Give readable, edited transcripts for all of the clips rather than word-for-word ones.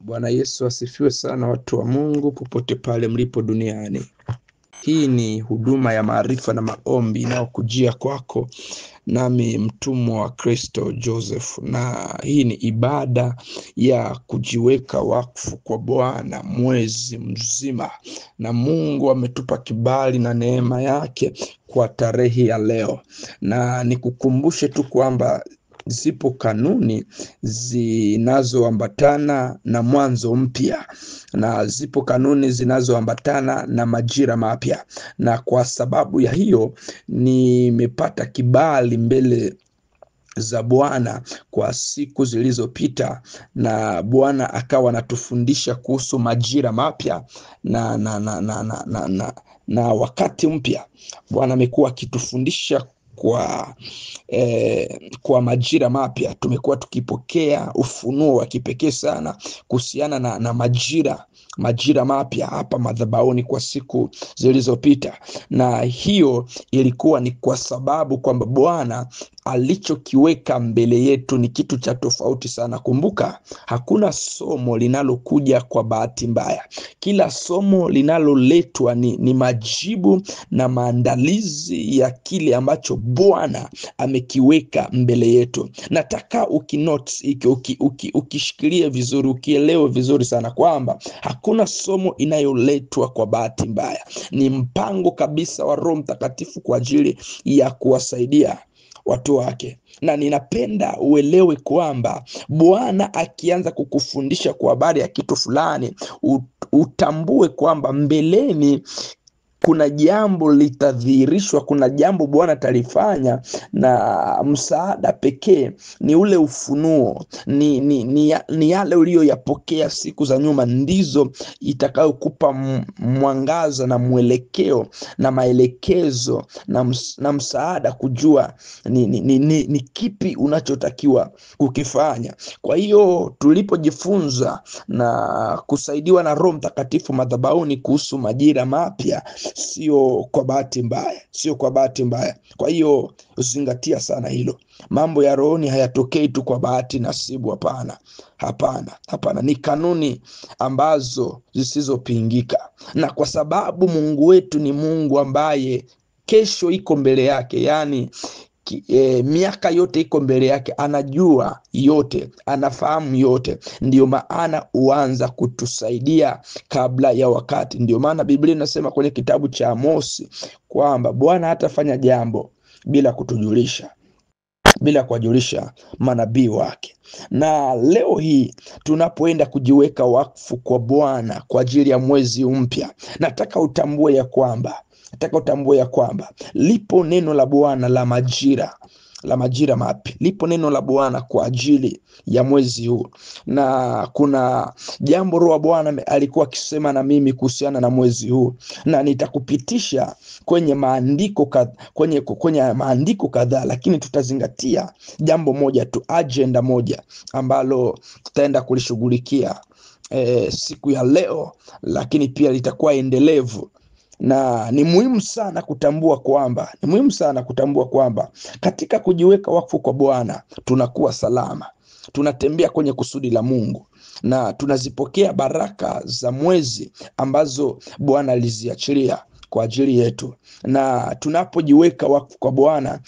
Bwana Yesu asifiwe sana, watu wa Mungu popote pale mlipo duniani. Hii ni huduma ya maarifa na maombi inayokujia kwako nami mtumwa wa Kristo Joseph, na hii ni ibada ya kujiweka wakfu kwa Bwana mwezi mzima, na Mungu ametupa kibali na neema yake kwa tarehe ya leo. Na nikukumbushe tu kwamba zipo kanuni zinazoambatana na mwanzo mpya, na zipo kanuni zinazoambatana na majira mapya, na kwa sababu ya hiyo nimepata kibali mbele za Bwana kwa siku zilizopita, na Bwana akawa anatufundisha kuhusu majira mapya na wakati mpya. Bwana amekuwa akitufundisha kwa majira mapya. Tumekuwa tukipokea ufunuo wa kipekee sana kuhusiana na majira mapya hapa madhabahuni kwa siku zilizopita, na hiyo ilikuwa ni kwa sababu kwamba Bwana alichokiweka mbele yetu ni kitu cha tofauti sana. Kumbuka, hakuna somo linalokuja kwa bahati mbaya. Kila somo linaloletwa ni majibu na maandalizi ya kile ambacho Bwana amekiweka mbele yetu. Nataka ukishikilie vizuri, ukielewe vizuri sana kwamba hakuna somo inayoletwa kwa bahati mbaya. Ni mpango kabisa wa Roho Mtakatifu kwa ajili ya kuwasaidia watu wake. Na ninapenda uelewe kwamba Bwana akianza kukufundisha kwa habari ya kitu fulani, utambue kwamba mbeleni kuna jambo litadhihirishwa, kuna jambo Bwana atalifanya, na msaada pekee ni ule ufunuo, ni yale uliyoyapokea siku za nyuma, ndizo itakayokupa mwangaza na mwelekeo na maelekezo na msaada kujua ni kipi unachotakiwa kukifanya. Kwa hiyo tulipojifunza na kusaidiwa na Roho Mtakatifu madhabahuni kuhusu majira mapya, sio kwa bahati mbaya. Kwa hiyo uzingatia sana hilo. Mambo ya rohoni hayatokei tu kwa bahati nasibu. Hapana. Ni kanuni ambazo zisizopingika, na kwa sababu Mungu wetu ni Mungu ambaye kesho iko mbele yake, yani miaka yote iko mbele yake, anajua yote, anafahamu yote. Ndio maana huanza kutusaidia kabla ya wakati. Ndio maana Biblia inasema kwenye kitabu cha Amosi kwamba Bwana hatafanya jambo bila kutujulisha, bila kuwajulisha manabii wake. Na leo hii tunapoenda kujiweka wakfu kwa Bwana kwa ajili ya mwezi mpya, nataka utambue ya kwamba lipo neno la Bwana la majira mapya. Lipo neno la Bwana kwa ajili ya mwezi huu, na kuna jambo Roho wa Bwana alikuwa akisema na mimi kuhusiana na mwezi huu, na nitakupitisha kwenye maandiko kadhaa, lakini tutazingatia jambo moja tu, agenda moja ambalo tutaenda kulishughulikia siku ya leo, lakini pia litakuwa endelevu. Na ni muhimu sana kutambua kwamba katika kujiweka wakfu kwa Bwana tunakuwa salama, tunatembea kwenye kusudi la Mungu, na tunazipokea baraka za mwezi ambazo Bwana aliziachilia kwa ajili yetu. Na tunapojiweka wakfu kwa Bwana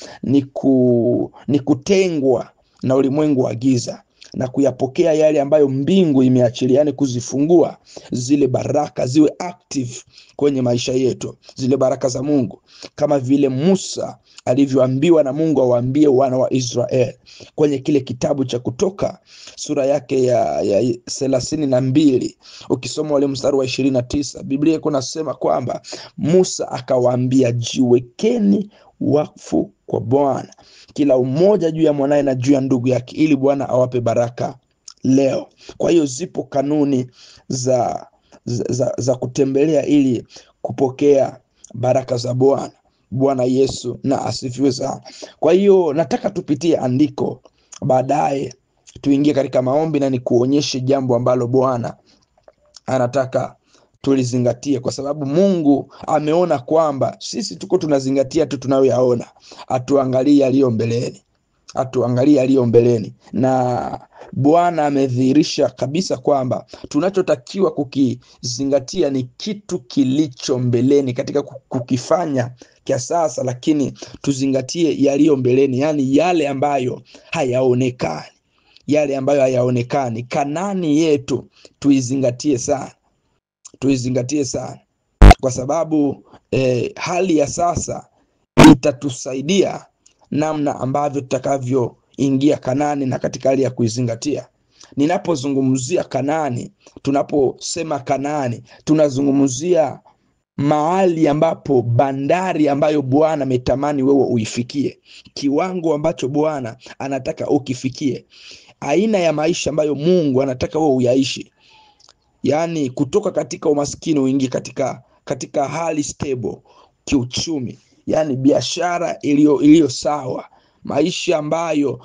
ni kutengwa na ulimwengu wa giza na kuyapokea yale ambayo mbingu imeachilia, yani kuzifungua zile baraka ziwe active kwenye maisha yetu, zile baraka za Mungu, kama vile Musa alivyoambiwa na Mungu awaambie wana wa Israeli kwenye kile kitabu cha Kutoka sura yake ya 32. Ukisoma ule mstari wa 29, Biblia iko nasema kwamba Musa akawaambia, jiwekeni wakfu kwa Bwana, kila umoja juu ya mwanae na juu ya ndugu yake, ili Bwana awape baraka leo. Kwa hiyo zipo kanuni za kutembelea ili kupokea baraka za Bwana. Bwana Yesu na asifiwe sana. Kwa hiyo nataka tupitie andiko, baadaye tuingie katika maombi na nikuonyeshe jambo ambalo Bwana anataka tulizingatie, kwa sababu Mungu ameona kwamba sisi tuko tunazingatia tu tunayoyaona, atuangalie yaliyo mbeleni. atuangalie aliyo mbeleni. Na Bwana amedhihirisha kabisa kwamba tunachotakiwa kukizingatia ni kitu kilicho mbeleni katika kukifanya kia sasa, lakini tuzingatie yaliyo mbeleni, yani yale ambayo hayaonekani, yale ambayo hayaonekani. Kanani yetu tuizingatie sana, kwa sababu hali ya sasa itatusaidia namna ambavyo tutakavyoingia Kanani na katika hali ya kuizingatia. Ninapozungumzia Kanani, tunaposema Kanani, tunazungumzia mahali ambapo, bandari ambayo Bwana ametamani wewe uifikie, kiwango ambacho Bwana anataka ukifikie, aina ya maisha ambayo Mungu anataka wewe uyaishi, yani kutoka katika umaskini uingie katika hali stable kiuchumi, yani biashara iliyo sawa, maisha ambayo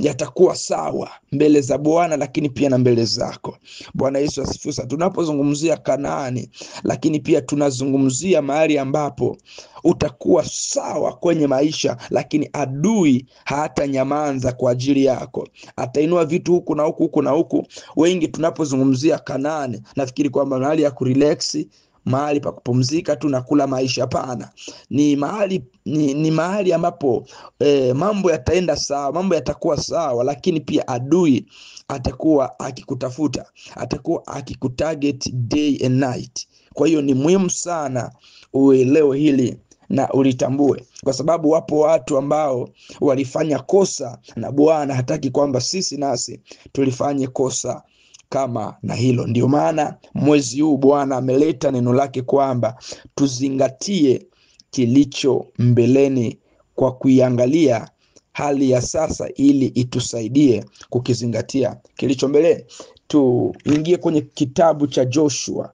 yatakuwa sawa mbele za Bwana, lakini pia na mbele zako. Bwana Yesu asifiwe. Tunapozungumzia Kanaani, lakini pia tunazungumzia mahali ambapo utakuwa sawa kwenye maisha, lakini adui hata nyamanza kwa ajili yako, atainua vitu huku na huku na huku. Wengi tunapozungumzia Kanaani nafikiri kwamba mahali ya kurelax, mahali pa kupumzika tu na kula maisha. Hapana, ni mahali ambapo mambo yataenda sawa, mambo yatakuwa sawa, lakini pia adui atakuwa akikutafuta, atakuwa akikutarget day and night. Kwa hiyo ni muhimu sana uelewe hili na ulitambue, kwa sababu wapo watu ambao walifanya kosa na Bwana hataki kwamba sisi nasi tulifanye kosa kama na hilo. Ndio maana mwezi huu Bwana ameleta neno lake kwamba tuzingatie kilicho mbeleni kwa kuiangalia hali ya sasa, ili itusaidie kukizingatia kilicho mbeleni. Tuingie kwenye kitabu cha Joshua,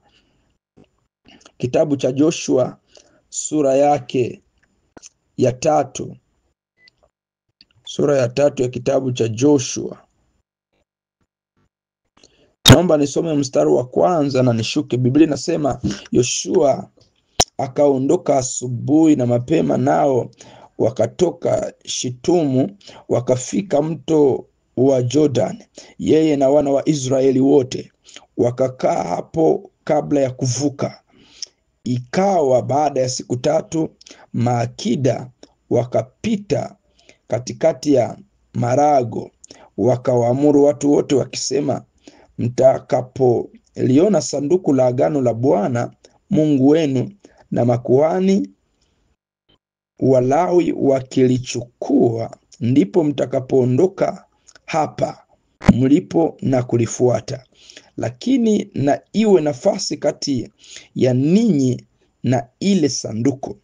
sura yake ya 3, sura ya 3 ya kitabu cha Joshua. Naomba nisome mstari wa 1 na nishuke. Biblia inasema, Yoshua akaondoka asubuhi na mapema, nao wakatoka Shitumu, wakafika mto wa Jordan, yeye na wana wa Israeli wote, wakakaa hapo kabla ya kuvuka. Ikawa baada ya siku 3, maakida wakapita katikati ya marago, wakawaamuru watu wote wakisema, mtakapoliona sanduku la agano la Bwana Mungu wenu na makuhani Walawi wakilichukua, ndipo mtakapoondoka hapa mlipo na kulifuata. Lakini na iwe nafasi kati ya ninyi na ile sanduku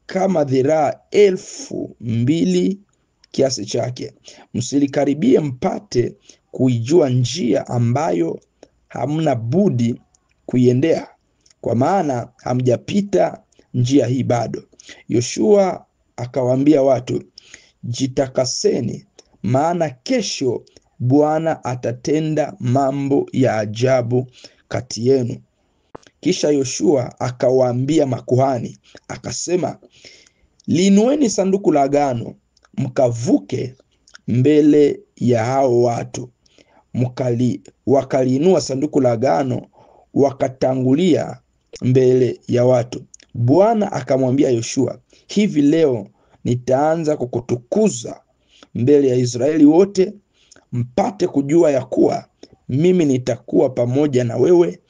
kama dhiraa 2,000 kiasi chake. Msilikaribie mpate kuijua njia ambayo hamna budi kuiendea, kwa maana hamjapita njia hii bado. Yoshua akawaambia watu, jitakaseni, maana kesho Bwana atatenda mambo ya ajabu kati yenu. Kisha Yoshua akawaambia makuhani akasema, liinueni sanduku la agano, mkavuke mbele ya hao watu. Wakaliinua sanduku la agano, wakatangulia mbele ya watu. Bwana akamwambia Yoshua, hivi leo nitaanza kukutukuza mbele ya Israeli wote, mpate kujua ya kuwa mimi nitakuwa pamoja na wewe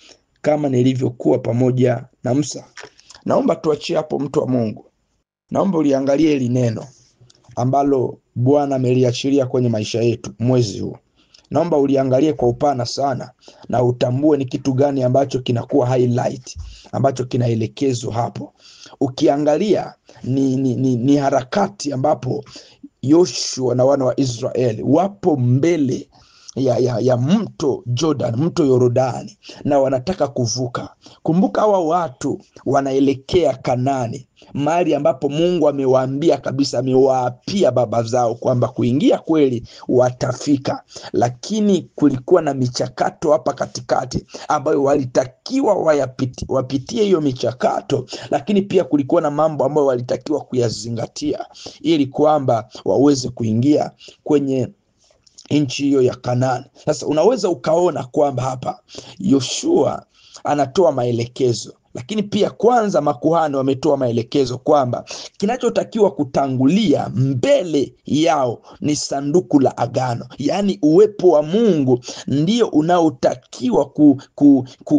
kama nilivyokuwa pamoja na Musa. Naomba tuachie hapo, mtu wa Mungu. Naomba uliangalie hili neno ambalo Bwana ameliachilia kwenye maisha yetu mwezi huu. Naomba uliangalie kwa upana sana na utambue ni kitu gani ambacho kinakuwa highlight, ambacho kinaelekezwa hapo. Ukiangalia ni harakati ambapo Yoshua na wana wa Israeli wapo mbele ya mto Jordan, mto Yordani, na wanataka kuvuka. Kumbuka hawa watu wanaelekea Kanani, mahali ambapo Mungu amewaambia kabisa, amewaapia baba zao kwamba kuingia kweli watafika. Lakini kulikuwa na michakato hapa katikati ambayo walitakiwa wapitie hiyo michakato, lakini pia kulikuwa na mambo ambayo walitakiwa kuyazingatia ili kwamba waweze kuingia kwenye nchi hiyo ya Kanaani. Sasa unaweza ukaona kwamba hapa Yoshua anatoa maelekezo, lakini pia kwanza makuhani wametoa maelekezo kwamba kinachotakiwa kutangulia mbele yao ni sanduku la agano, yaani uwepo wa Mungu ndio unaotakiwa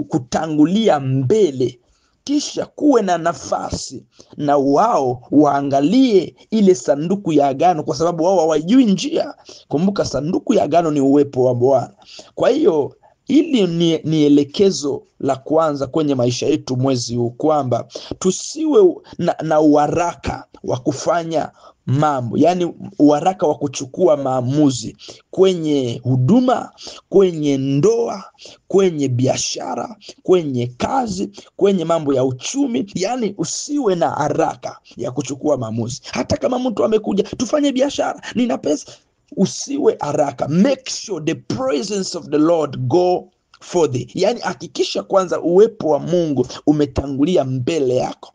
kutangulia mbele, kisha kuwe na nafasi na wao waangalie ile sanduku ya agano, kwa sababu wao hawajui njia. Kumbuka sanduku ya agano ni uwepo wa Bwana. Kwa hiyo hili ni elekezo la kwanza kwenye maisha yetu mwezi huu, kwamba tusiwe na uharaka wa kufanya mambo, yaani uharaka wa kuchukua maamuzi kwenye huduma, kwenye ndoa, kwenye biashara, kwenye kazi, kwenye mambo ya uchumi. Yaani usiwe na haraka ya kuchukua maamuzi. Hata kama mtu amekuja tufanye biashara, nina pesa, usiwe haraka. Make sure the presence of the Lord go for thee. Yaani hakikisha kwanza uwepo wa Mungu umetangulia mbele yako.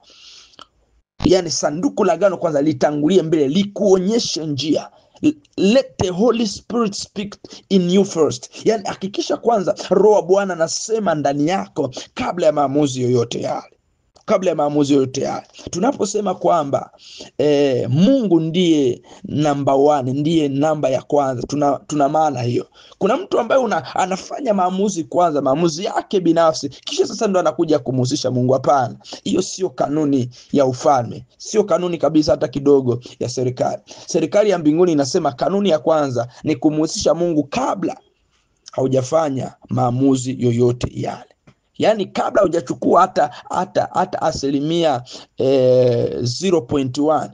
Yaani sanduku la agano kwanza litangulie mbele, likuonyeshe njia. Let the Holy Spirit speak in you first. Yaani hakikisha kwanza Roho wa Bwana anasema ndani yako kabla ya maamuzi yoyote yale. Tunaposema kwamba Mungu ndiye namba 1, ndiye namba ya kwanza, tuna maana hiyo. Kuna mtu ambaye anafanya maamuzi kwanza, maamuzi yake binafsi, kisha sasa ndo anakuja kumhusisha Mungu. Hapana, hiyo sio kanuni ya ufalme, sio kanuni kabisa hata kidogo ya serikali. Serikali ya mbinguni inasema kanuni ya kwanza ni kumhusisha Mungu kabla haujafanya maamuzi yoyote yale. Yaani kabla hujachukua hata asilimia 0.1,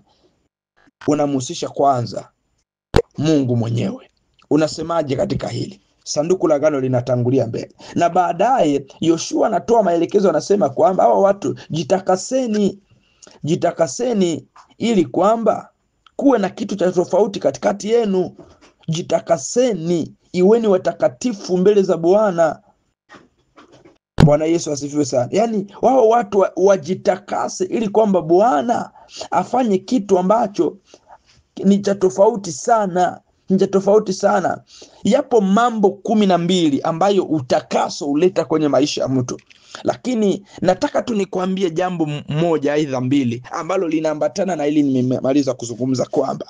unamhusisha kwanza Mungu mwenyewe. Unasemaje katika hili? Sanduku la agano linatangulia mbele. Na baadaye Yoshua anatoa maelekezo, anasema kwamba hawa watu jitakaseni ili kwamba kuwe na kitu cha tofauti katikati yenu. Jitakaseni, iweni watakatifu mbele za Bwana. Bwana Yesu asifiwe sana. Yaani wao watu wajitakase ili kwamba Bwana afanye kitu ambacho ni cha tofauti sana. Yapo mambo 12 ambayo utakaso uleta kwenye maisha ya mtu, lakini nataka tu nikwambie jambo moja aidha mbili ambalo linaambatana na hili nimemaliza kuzungumza, kwamba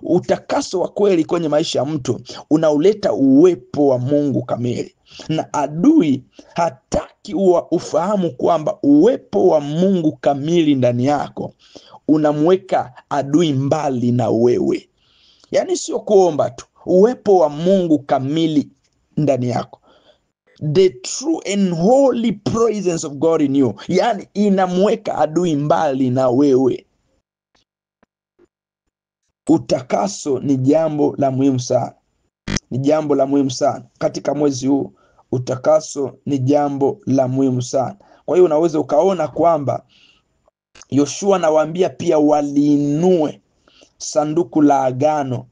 utakaso wa kweli kwenye maisha ya mtu unauleta uwepo wa Mungu kamili. Na adui hataki ufahamu kwamba uwepo wa Mungu kamili ndani yako unamweka adui mbali na wewe. Yaani sio kuomba tu, uwepo wa Mungu kamili ndani yako, the true and holy presence of God in you, yaani inamweka adui mbali na wewe. Utakaso ni jambo la muhimu sana katika mwezi huu. Utakaso ni jambo la muhimu sana. Kwa hiyo unaweza ukaona kwamba Yoshua anawaambia pia waliinue sanduku la agano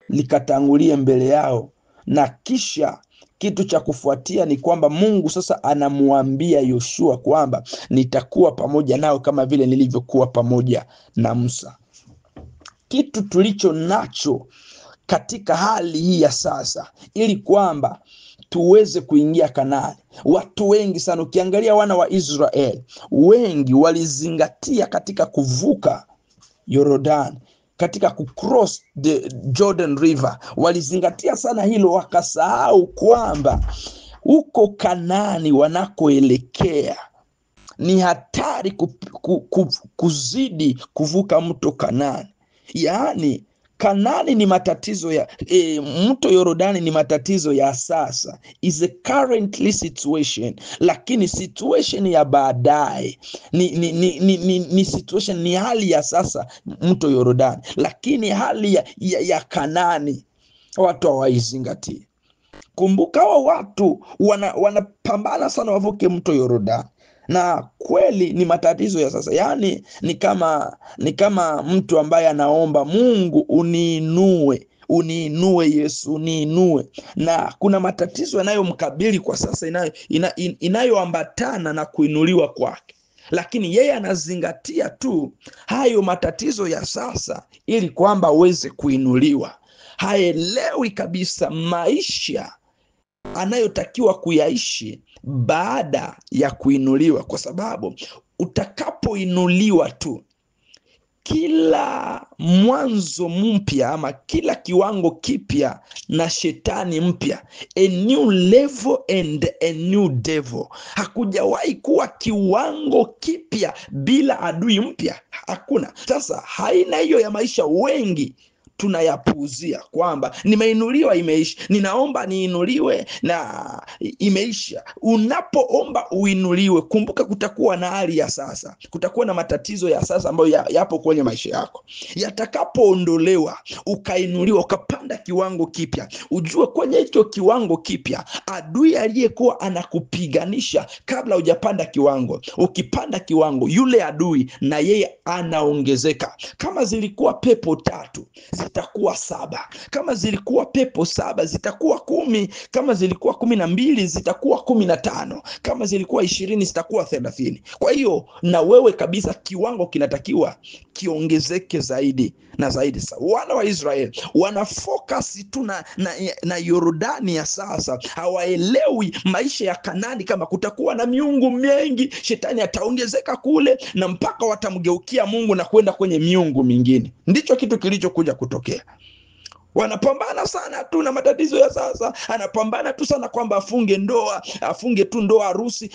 likatangulie mbele yao, na kisha kitu cha kufuatia ni kwamba Mungu sasa anamuambia Yoshua kwamba nitakuwa pamoja nao kama vile nilivyokuwa pamoja na Musa. Kitu tulicho nacho katika hali hii ya sasa, ili kwamba tuweze kuingia Kanaani. Watu wengi sana, ukiangalia wana wa Israeli wengi walizingatia katika kuvuka Yordani, katika kucross the Jordan River, walizingatia sana hilo, wakasahau kwamba huko Kanaani wanakoelekea ni hatari kuzidi kuvuka mto Kanaani. Yaani Kanaani ni matatizo ya mto Yordani ni matatizo ya sasa, is a currently situation, lakini situation ya baadaye ni situation, ni hali ya sasa mto Yordani, lakini hali ya Kanaani watu hawaizingatii. Kumbuka hawa watu wanapambana sana wavuke mto Yordani, na kweli ni matatizo ya sasa. Yaani ni kama mtu ambaye anaomba Mungu, uniinue Yesu, uniinue. Na kuna matatizo yanayomkabili kwa sasa inayoambatana na kuinuliwa kwake, lakini yeye anazingatia tu hayo matatizo ya sasa ili kwamba aweze kuinuliwa. Haelewi kabisa maisha anayotakiwa kuyaishi baada ya kuinuliwa, kwa sababu utakapoinuliwa tu, kila mwanzo mpya ama kila kiwango kipya na shetani mpya, a new level and a new devil. Hakujawahi kuwa kiwango kipya bila adui mpya, hakuna. Sasa haina hiyo ya maisha wengi tunayapuuzia, kwamba nimeinuliwa, imeisha, ninaomba niinuliwe na imeisha. Unapoomba uinuliwe, kumbuka kutakuwa na hali ya sasa, kutakuwa na matatizo ya sasa ambayo yapo kwenye maisha yako. Yatakapoondolewa, ukainuliwa, ukapanda kiwango kipya, ujue kwenye hicho kiwango kipya adui aliyekuwa anakupiganisha kabla hujapanda kiwango, ukipanda kiwango, yule adui na yeye anaongezeka. Kama zilikuwa pepo 3 zitakuwa 7, kama zilikuwa pepo 7 zitakuwa 10, kama zilikuwa 12 zitakuwa 15, kama zilikuwa 20 zitakuwa 30. Kwa hiyo na wewe kabisa kiwango kinatakiwa kiongezeke zaidi na zaidi. Wana wa Israeli wana focus tu na Yordani ya sasa, hawaelewi maisha ya Kanani. Kama kutakuwa na miungu mengi, shetani ataongezeka kule na mpaka watamgeukia Mungu na kwenda kwenye miungu mingine. Ndicho kitu kilichokuja kutokea. Wanapambana sana tu na matatizo ya sasa, anapambana tu sana kwamba afunge ndoa, afunge tu ndoa, harusi,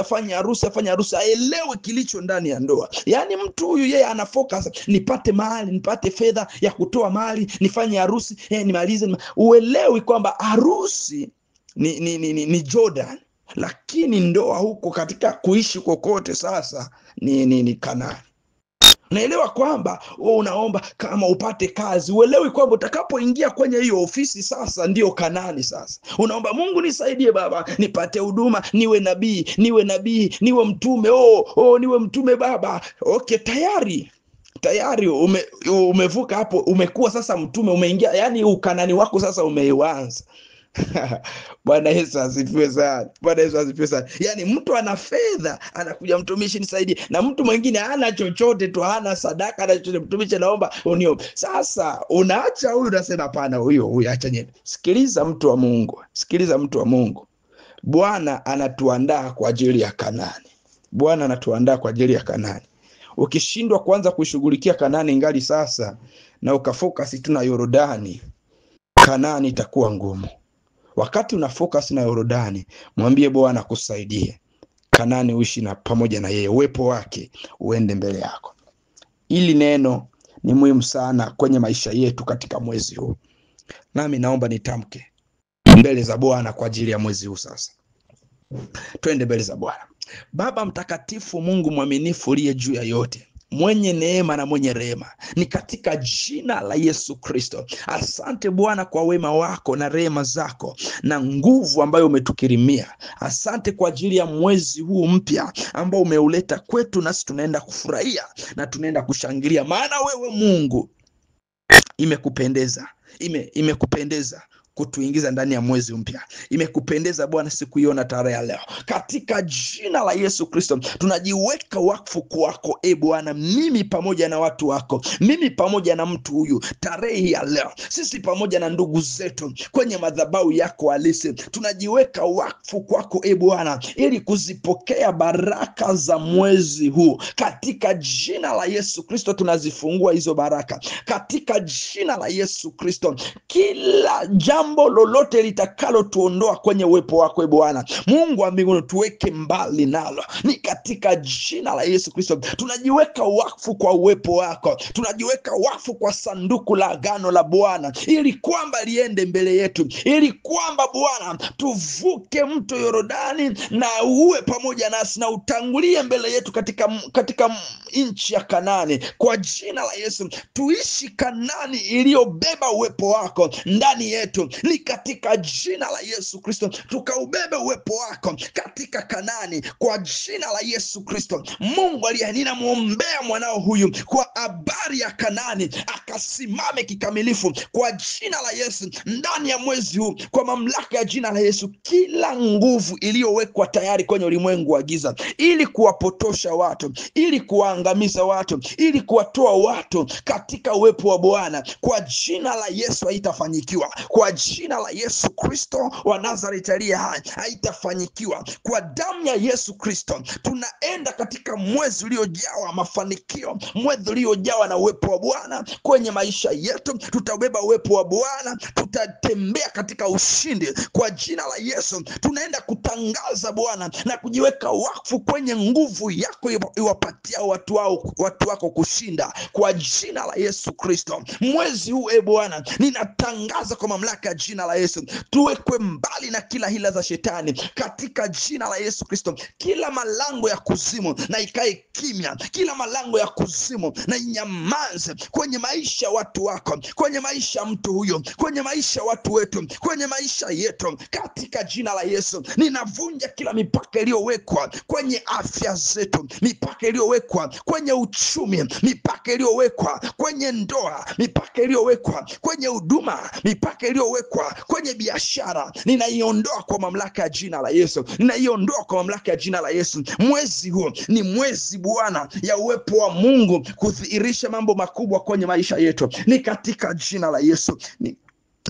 afanye harusi, aelewe kilicho ndani ya ndoa. Yaani mtu huyu yeye ana focus, nipate mali, nipate fedha ya kutoa mali, nifanye harusi, nimalize. Uelewi kwamba harusi ni Jordan, lakini ndoa huko katika kuishi kokote sasa ni Kanaani. Naelewa kwamba unaomba kama upate kazi, uelewi kwamba utakapoingia kwenye hiyo ofisi sasa ndio Kanaani. Sasa unaomba Mungu, nisaidie Baba, nipate huduma, niwe nabii, niwe mtume, niwe mtume Baba. Okay, tayari umevuka hapo, umekuwa sasa mtume, umeingia, yani ukanani wako sasa umeianza. Bwana Yesu asifiwe sana. Bwana Yesu asifiwe sana. Yaani mtu ana fedha, anakuja, mtumishi nisaidie, na mtu mwingine hana chochote tu, hana sadaka na chochote, mtumishi naomba uniombe. Sasa unaacha huyu, unasema hapana, huyu acha nyeni. Sikiliza mtu wa Mungu, sikiliza mtu wa Mungu. Bwana anatuandaa kwa ajili ya Kanaani. Bwana anatuandaa kwa ajili ya Kanaani. Ukishindwa kuanza kushughulikia Kanaani ngali sasa na ukafocus tu na Yordani, Kanaani itakuwa ngumu. Wakati una focus na Yordani, mwambie Bwana akusaidie Kanaani uishi na pamoja na yeye, uwepo wake uende mbele yako. Ili neno ni muhimu sana kwenye maisha yetu katika mwezi huu. Nami naomba nitamke mbele za Bwana kwa ajili ya mwezi huu sasa. Twende mbele za Bwana. Baba mtakatifu, Mungu mwaminifu uliye juu ya yote, mwenye neema na mwenye rehema, ni katika jina la Yesu Kristo. Asante Bwana kwa wema wako na rehema zako na nguvu ambayo umetukirimia. Asante kwa ajili ya mwezi huu mpya ambao umeuleta kwetu, nasi tunaenda kufurahia na tunaenda kushangilia, maana wewe Mungu imekupendeza kutuingiza ndani ya mwezi mpya. Imekupendeza Bwana sikuiona tarehe ya leo. Katika jina la Yesu Kristo tunajiweka wakfu kwako Bwana, mimi pamoja na watu wako, mimi pamoja na mtu huyu, tarehe ya leo, sisi pamoja na ndugu zetu kwenye madhabahu yako halisi, tunajiweka wakfu kwako Bwana ili kuzipokea baraka za mwezi huu. Katika jina la Yesu Kristo tunazifungua hizo baraka. Katika jina la Yesu Kristo kila jambo jambo lolote litakalo tuondoa kwenye uwepo wako Bwana Mungu wa mbinguni, tuweke mbali nalo, ni katika jina la Yesu Kristo. Tunajiweka wakfu kwa uwepo wako, tunajiweka wakfu kwa sanduku la agano la Bwana, ili kwamba liende mbele yetu, ili kwamba Bwana tuvuke mto Yordani na uwe pamoja nasi na utangulie mbele yetu katika nchi ya Kanaani. Kwa jina la Yesu, tuishi Kanaani iliyobeba uwepo wako ndani yetu, ni katika jina la Yesu Kristo. Tukaubebe uwepo wako katika Kanaani kwa jina la Yesu Kristo. Mungu aliye, ninamuombea mwanao huyu kwa habari ya Kanaani, akasimame kikamilifu kwa jina la Yesu ndani ya mwezi huu, kwa mamlaka ya jina la Yesu. Kila nguvu iliyowekwa tayari kwenye ulimwengu wa giza ili kuwapotosha watu, ili kuwaangamiza watu, ili kuwatoa watu katika uwepo wa Bwana, kwa jina la Yesu haitafanyikiwa. Kwa jina la Yesu Kristo wa Nazareti aliye hai, haitafanyikiwa. Kwa damu ya Yesu Kristo tunaenda katika mwezi uliojawa mafanikio, mwezi uliojawa na uwepo wa Bwana kwenye maisha yetu. Tutabeba uwepo wa Bwana, tutatembea katika ushindi kwa jina la Yesu. Tunaenda kutangaza Bwana na kujiweka wakfu kwenye nguvu yako iwapatia watu wako kushinda kwa jina la Yesu Kristo. Mwezi huu Bwana, ninatangaza kwa mamlaka ya jina la Yesu, tuwekwe mbali na kila hila za shetani katika jina la Yesu Kristo. Kila malango ya kuzimu na ikae kimya, kila malango ya kuzimu na inyamaze kwenye maisha watu wako, kwenye maisha mtu huyo, kwenye maisha watu wetu, kwenye maisha yetu katika jina la Yesu. Ninavunja kila mipaka iliyowekwa kwenye afya zetu, mipaka iliyowekwa kwenye uchumi, mipaka iliyowekwa kwenye ndoa, mipaka iliyowekwa kwenye huduma, mipaka iliyowekwa kwenye biashara. Ninaiondoa kwa mamlaka ya jina la Yesu, ninaiondoa kwa mamlaka ya jina la Yesu. Mwezi huu ni mwezi Bwana ya uwepo wa Mungu kudhihirisha mambo makubwa kwenye maisha yetu, ni katika jina la Yesu,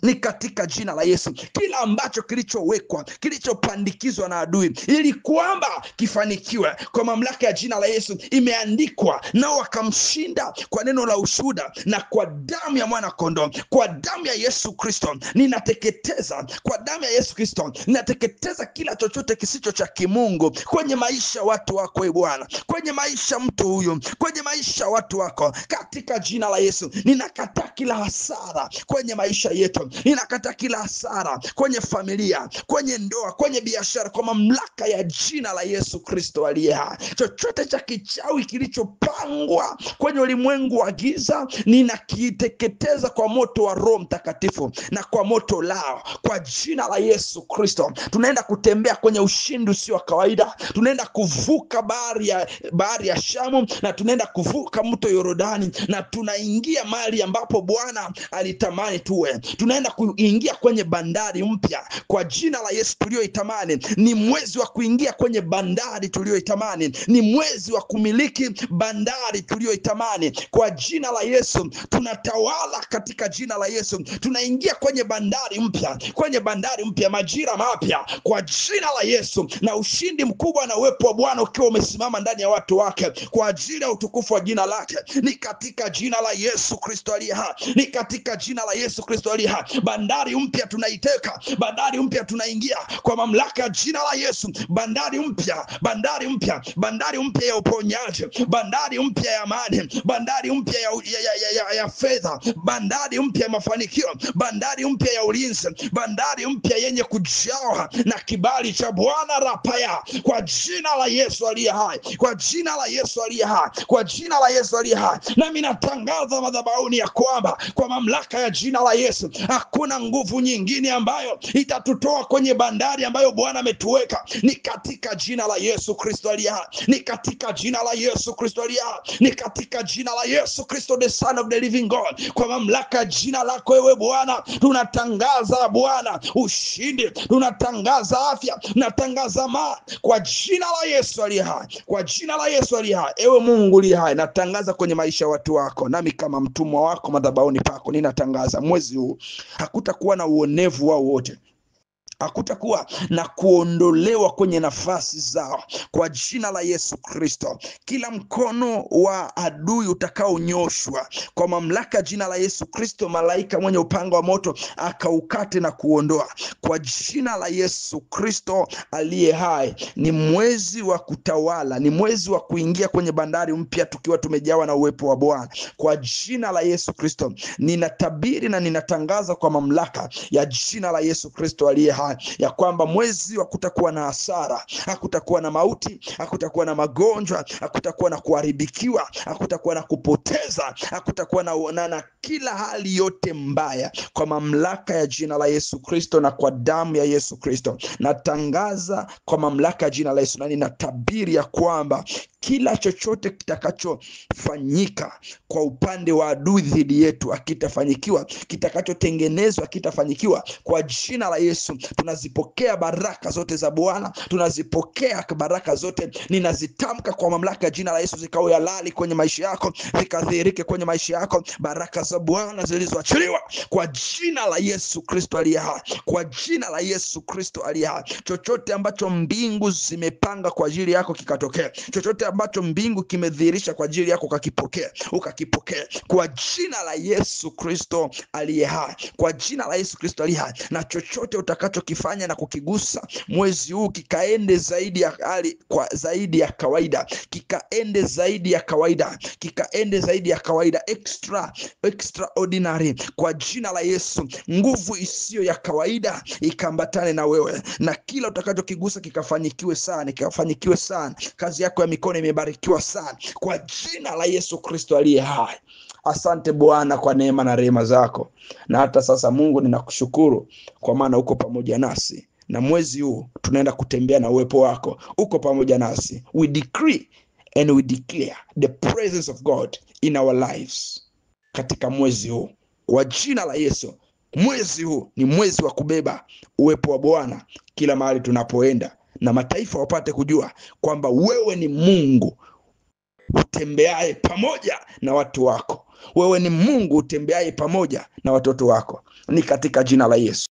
ni katika jina la Yesu. Kila ambacho kilichowekwa, kilichopandikizwa na adui ili kwamba kifanikiwe, kwa mamlaka ya jina la Yesu imeandikwa, nao wakamshinda kwa neno la ushuhuda na kwa damu ya mwana kondoo. Kwa damu ya Yesu Kristo ninateketeza, kwa damu ya Yesu Kristo ninateketeza kila chochote kisicho cha kimungu kwenye maisha watu wako Bwana, kwenye maisha mtu huyu, kwenye maisha watu wako katika jina la Yesu. Ninakataa kila hasara kwenye maisha yetu, ninakata kila hasara kwenye familia, kwenye ndoa, kwenye biashara, kwa mamlaka ya jina la Yesu Kristo aliye hai. Chochote cha kichawi kilichopangwa kwenye ulimwengu wa giza, ninakiteketeza kwa moto wa Roho Mtakatifu na kwa moto lao, kwa jina la Yesu Kristo. Tunaenda kutembea kwenye ushindi usio wa kawaida. Tunaenda kuvuka bahari ya Shamu, na tunaenda kuvuka mto Yordani, na tunaingia mahali ambapo Bwana alitamani tuwe. Tunaenda kuingia kwenye bandari mpya kwa jina la Yesu tulioitamani. Ni mwezi wa kuingia kwenye bandari tulioitamani, ni mwezi wa kumiliki bandari tulioitamani kwa jina la Yesu. Tunatawala katika jina la Yesu, tunaingia kwenye bandari mpya, kwenye bandari mpya, majira mapya kwa jina la Yesu, na ushindi mkubwa na uwepo wa Bwana ukiwa umesimama ndani ya watu wake kwa ajili ya utukufu wa jina lake. Ni katika jina la Yesu Kristo aliye hai, ni katika jina la Yesu Kristo aliye hai. Bandari mpya tunaiteka, bandari mpya tunaingia kwa mamlaka ya jina la Yesu. Bandari mpya, bandari mpya, bandari mpya ya uponyaji, bandari mpya ya amani, bandari mpya ya fedha, bandari mpya ya mafanikio, bandari mpya ya ulinzi, bandari mpya yenye kujawa na kibali cha Bwana rapaya kwa jina la Yesu aliye hai, kwa jina la Yesu aliye hai, kwa jina la Yesu aliye hai. Nami natangaza madhabahuni ya kwamba kwa mamlaka ya jina la Yesu hakuna nguvu nyingine ambayo itatutoa kwenye bandari ambayo Bwana ametuweka. Ni katika jina la Yesu Kristo aliye hai, ni katika jina la Yesu Kristo aliye hai, ni katika jina la Yesu Kristo, the Son of the living God. Kwa mamlaka ya jina lako wewe Bwana, tunatangaza Bwana ushindi, tunatangaza afya, tunatangaza amani kwa jina la Yesu aliye hai, kwa jina la Yesu aliye hai. Ewe Mungu aliye hai, natangaza kwenye maisha watu wako, nami kama mtumwa wako madhabahuni pako ninatangaza mwezi huu hakutakuwa na uonevu wao wote, hakutakuwa na kuondolewa kwenye nafasi zao kwa jina la Yesu Kristo. Kila mkono wa adui utakaonyoshwa kwa mamlaka jina la Yesu Kristo, malaika mwenye upanga wa moto akaukate na kuondoa kwa jina la Yesu Kristo aliye hai. Ni mwezi wa kutawala, ni mwezi wa kuingia kwenye bandari mpya tukiwa tumejawa na uwepo wa Bwana. Kwa jina la Yesu Kristo ninatabiri na ninatangaza kwa mamlaka ya jina la Yesu Kristo aliye hai ya kwamba mwezi wa kutakuwa na hasara, hakutakuwa na mauti, hakutakuwa na magonjwa, hakutakuwa na kuharibikiwa, hakutakuwa na kupoteza, hakutakuwa na kila hali yote mbaya. Kwa mamlaka ya jina la Yesu Kristo na kwa damu ya Yesu Kristo natangaza kwa mamlaka ya jina la Yesu, na ninatabiri ya kwamba kila chochote kitakachofanyika kwa upande wa adui dhidi yetu akitafanyikiwa, kitakachotengenezwa kitafanyikiwa kwa jina la Yesu. Tunazipokea baraka zote za Bwana, tunazipokea baraka zote, ninazitamka kwa mamlaka ya jina la Yesu, zikawe halali kwenye maisha yako, zikadhihirike kwenye maisha yako, baraka za Bwana zilizoachiliwa kwa jina la Yesu Kristo aliye hai, kwa jina la Yesu Kristo aliye hai. Chochote ambacho mbingu zimepanga kwa ajili yako kikatokea, chochote ambacho mbingu kimedhihirisha kwa ajili yako ukakipokea kwa jina la Yesu Kristo aliye hai, kwa jina la Yesu Kristo aliye hai. Na chochote utakachokifanya na kukigusa mwezi huu kikaende zaidi ya hali, kwa zaidi ya kawaida, kikaende zaidi ya kawaida, kikaende zaidi ya kawaida, extraordinary kwa jina la Yesu. Nguvu isiyo ya kawaida ikambatane na wewe, na kila utakachokigusa kikafanyikiwe sana, kikafanyikiwe sana. Kazi yako ya mikono imebarikiwa sana kwa jina la Yesu Kristo aliye hai. Asante Bwana kwa neema na rehema zako, na hata sasa Mungu ninakushukuru kwa maana uko pamoja nasi, na mwezi huu tunaenda kutembea na uwepo wako, uko pamoja nasi. We decree and we declare the presence of God in our lives katika mwezi huu kwa jina la Yesu. Mwezi huu ni mwezi wa kubeba uwepo wa Bwana kila mahali tunapoenda, na mataifa wapate kujua kwamba wewe ni Mungu utembeaye pamoja na watu wako, wewe ni Mungu utembeaye pamoja na watoto wako, ni katika jina la Yesu.